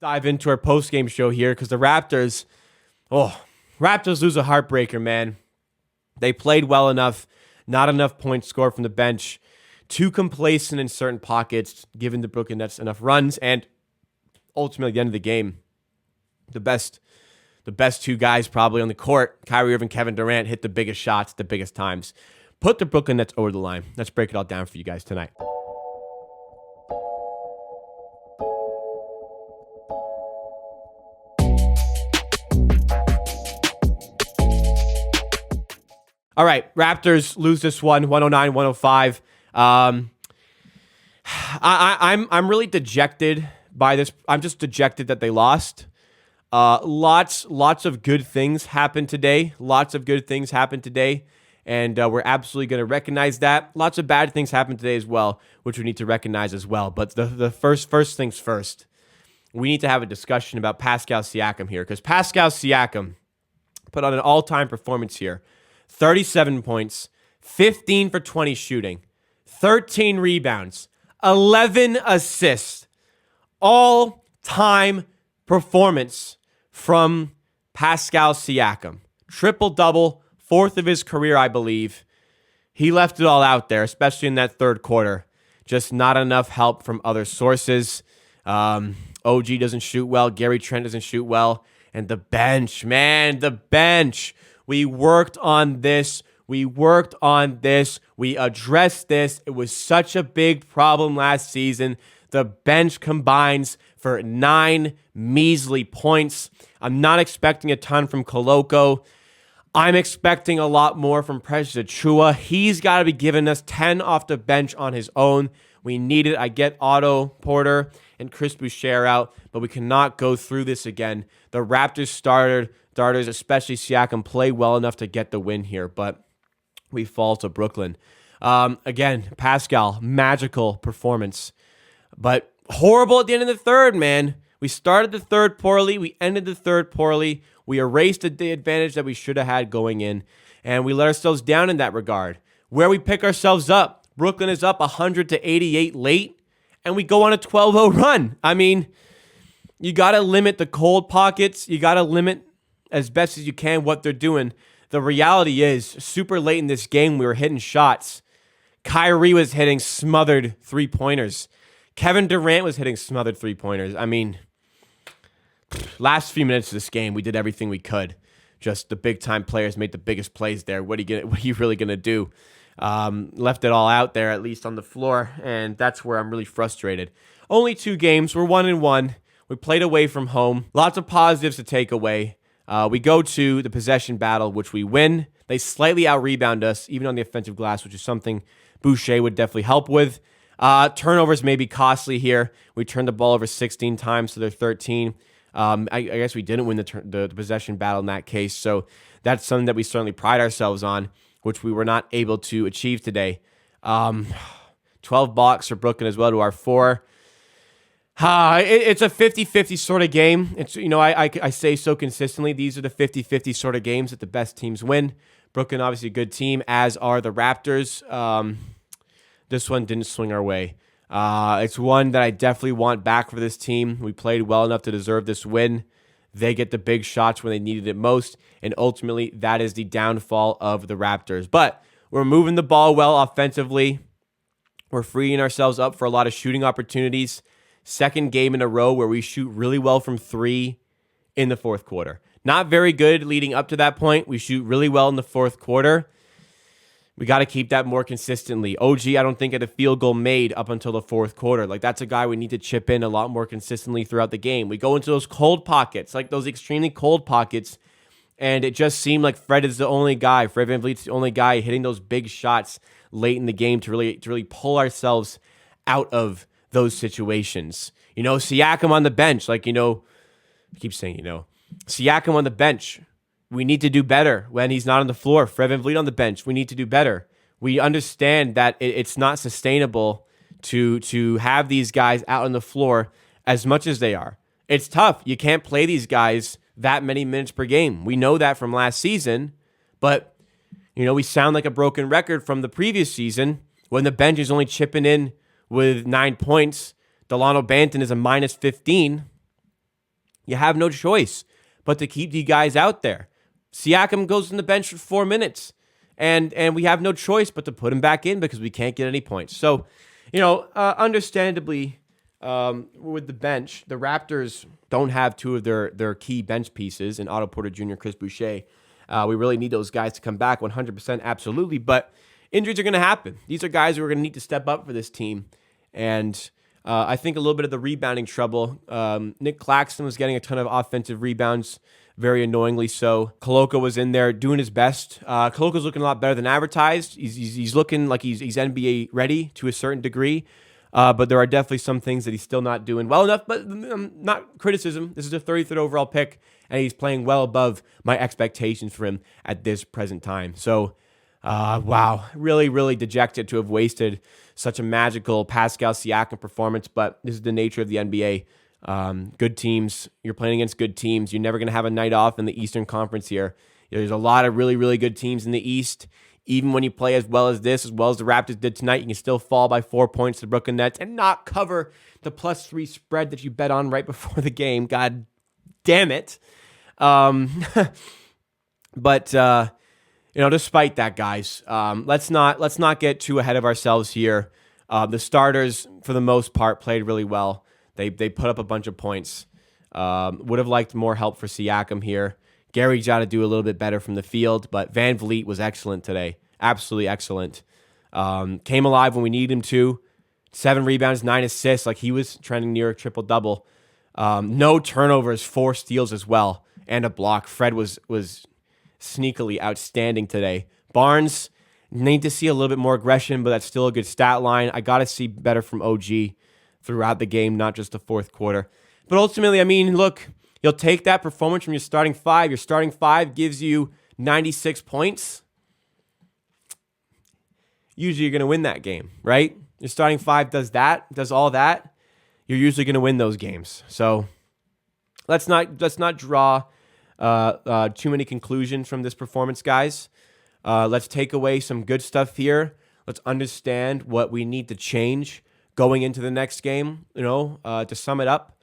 Dive into our post-game show here because the Raptors lose a heartbreaker, man. They played well enough, not enough points scored from the bench, too complacent in certain pockets, giving the Brooklyn Nets enough runs, and ultimately at the end of the game, the best two guys probably on the court, Kyrie Irving, Kevin Durant, hit the biggest shots at the biggest times. Put the Brooklyn Nets over the line. Let's break it all down for you guys tonight. All right, Raptors lose this one, 109-105. I'm really dejected by this. I'm just dejected that they lost. Lots of good things happened today. And we're absolutely going to recognize that. Lots of bad things happened today as well, which we need to recognize as well. But the first things first, we need to have a discussion about Pascal Siakam here, because Pascal Siakam put on an all-time performance here. 37 points, 15 for 20 shooting, 13 rebounds, 11 assists. All-time performance from Pascal Siakam. Triple-double, fourth of his career, I believe. He left it all out there, especially in that third quarter. Just not enough help from other sources. OG doesn't shoot well. Gary Trent doesn't shoot well. And the bench, man, the bench. We worked on this. We addressed this. It was such a big problem last season. The bench combines for 9 measly points. I'm not expecting a ton from Koloko. I'm expecting a lot more from Precious Achiuwa. He's got to be giving us 10 off the bench on his own. We need it. I get Otto Porter and Chris Boucher out, but we cannot go through this again. The Raptors starters, especially Siakam, play well enough to get the win here, but we fall to Brooklyn. Again, Pascal, magical performance, but horrible at the end of the third, man. We started the third poorly. We ended the third poorly. We erased the advantage that we should have had going in, and we let ourselves down in that regard. Where we pick ourselves up, Brooklyn is up 100-88 late, and we go on a 12-0 run. I mean, you got to limit the cold pockets. You got to limit as best as you can what they're doing. The reality is, super late in this game, we were hitting shots. Kyrie was hitting smothered three-pointers. Kevin Durant was hitting smothered three-pointers. I mean, last few minutes of this game, we did everything we could. Just the big-time players made the biggest plays there. What are you really going to do? Left it all out there, at least on the floor, and that's where I'm really frustrated. Only 2 games. We're 1-1. We played away from home. Lots of positives to take away. We go to the possession battle, which we win. They slightly out-rebound us, even on the offensive glass, which is something Boucher would definitely help with. Turnovers may be costly here. We turned the ball over 16 times to their 13. I guess we didn't win the possession battle in that case, so that's something that we certainly pride ourselves on, which we were not able to achieve today. 12 blocks for Brooklyn as well to our 4. It's a 50-50 sort of game. It's, I say so consistently, these are the 50-50 sort of games that the best teams win. Brooklyn, obviously a good team, as are the Raptors. This one didn't swing our way. It's one that I definitely want back for this team. We played well enough to deserve this win. They get the big shots when they needed it most, and ultimately that is the downfall of the Raptors. But we're moving the ball well offensively. We're freeing ourselves up for a lot of shooting opportunities. Second game in a row where we shoot really well from 3 in the fourth quarter. Not very good leading up to that point. We shoot really well in the fourth quarter. We got to keep that more consistently. OG, I don't think had a field goal made up until the fourth quarter. Like, that's a guy we need to chip in a lot more consistently throughout the game. We go into those cold pockets, like those extremely cold pockets, and it just seemed like Fred is the only guy. Fred VanVleet's the only guy hitting those big shots late in the game to really pull ourselves out of those situations. Siakam on the bench, I keep saying, Siakam on the bench. We need to do better when he's not on the floor. Fred VanVleet on the bench. We need to do better. We understand that it's not sustainable to have these guys out on the floor as much as they are. It's tough. You can't play these guys that many minutes per game. We know that from last season, but we sound like a broken record from the previous season when the bench is only chipping in with 9 points. Delano Banton is a minus 15. You have no choice but to keep the guys out there. Siakam goes on the bench for 4 minutes, and we have no choice but to put him back in because we can't get any points. So, understandably, with the bench, the Raptors don't have two of their key bench pieces in Otto Porter Jr., Chris Boucher. We really need those guys to come back 100%, absolutely. But injuries are going to happen. These are guys who are going to need to step up for this team. And I think a little bit of the rebounding trouble. Nick Claxton was getting a ton of offensive rebounds, very annoyingly so. Koloko was in there doing his best. Koloko's looking a lot better than advertised. He's looking like he's NBA ready to a certain degree. But there are definitely some things that he's still not doing well enough. But not criticism. This is a 33rd overall pick, and he's playing well above my expectations for him at this present time. So, wow, really, really dejected to have wasted such a magical Pascal Siakam performance. But this is the nature of the NBA. Good teams. You're playing against good teams. You're never going to have a night off in the Eastern Conference here. There's a lot of really, really good teams in the East. Even when you play as well as this, as well as the Raptors did tonight, you can still fall by 4 points to the Brooklyn Nets and not cover the +3 spread that you bet on right before the game. God damn it. But despite that, guys, let's not get too ahead of ourselves here. The starters, for the most part, played really well. They put up a bunch of points. Would have liked more help for Siakam here. Gary's got to do a little bit better from the field, but Van Vliet was excellent today. Absolutely excellent. Came alive when we needed him to. 7 rebounds, 9 assists, like he was trending near a triple-double. No turnovers, 4 steals as well, and a block. Fred was sneakily outstanding today. Barnes, need to see a little bit more aggression, but that's still a good stat line. I got to see better from OG throughout the game, not just the fourth quarter. But ultimately, I mean, look, you'll take that performance from your starting 5. Your starting 5 gives you 96 points. Usually you're going to win that game, right? Your starting 5 does all that. You're usually going to win those games. So let's not draw too many conclusions from this performance, guys. Let's take away some good stuff here. Let's understand what we need to change going into the next game, to sum it up.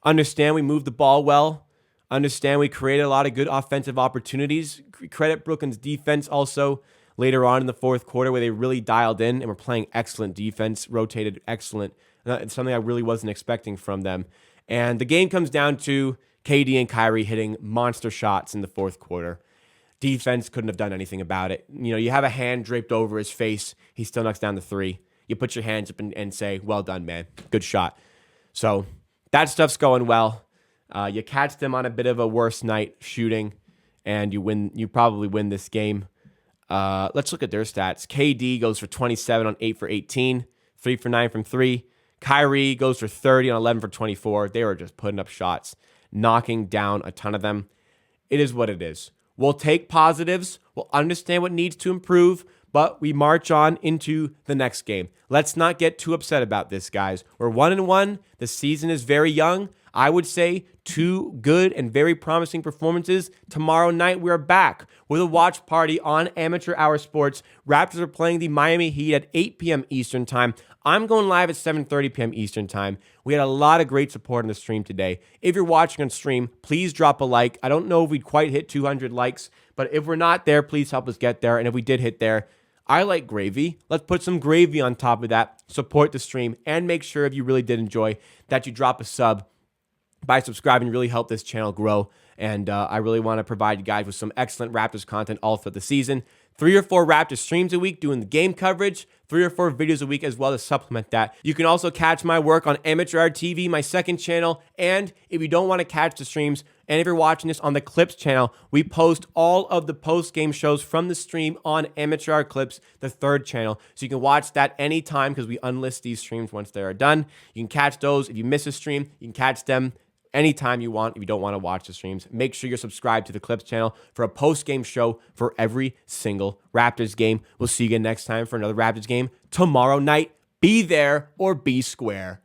Understand we moved the ball well. Understand we created a lot of good offensive opportunities. Credit Brooklyn's defense also later on in the fourth quarter where they really dialed in and were playing excellent defense, rotated excellent. It's something I really wasn't expecting from them. And the game comes down to KD and Kyrie hitting monster shots in the fourth quarter. Defense couldn't have done anything about it. You have a hand draped over his face. He still knocks down the 3. You put your hands up and say, well done, man. Good shot. So that stuff's going well. You catch them on a bit of a worse night shooting, and you win. You probably win this game. Let's look at their stats. KD goes for 27 on 8 for 18, 3 for 9 from 3. Kyrie goes for 30 on 11 for 24. They were just putting up shots, knocking down a ton of them. It is what it is. We'll take positives. We'll understand what needs to improve, but we march on into the next game. Let's not get too upset about this, guys. We're 1-1. The season is very young. I would say 2 good and very promising performances. Tomorrow night, we're back with a watch party on Amateur Hour Sports. Raptors are playing the Miami Heat at 8 p.m. Eastern Time. I'm going live at 7:30 p.m. Eastern Time. We had a lot of great support on the stream today. If you're watching on stream, please drop a like. I don't know if we'd quite hit 200 likes, but if we're not there, please help us get there. And if we did hit there, I like gravy. Let's put some gravy on top of that. Support the stream and make sure if you really did enjoy that you drop a sub. By subscribing, really help this channel grow. And I really want to provide you guys with some excellent Raptors content all throughout the season. 3 or 4 Raptors streams a week doing the game coverage, 3 or 4 videos a week as well to supplement that. You can also catch my work on Amateur Hour TV, my second channel. And if you don't want to catch the streams, and if you're watching this on the Clips channel, we post all of the post-game shows from the stream on Amateur Hour Clips, the 3rd channel. So you can watch that anytime because we unlist these streams once they are done. You can catch those. If you miss a stream, you can catch them anytime you want. If you don't want to watch the streams, make sure you're subscribed to the Clips channel for a post-game show for every single Raptors game. We'll see you again next time for another Raptors game tomorrow night. Be there or be square.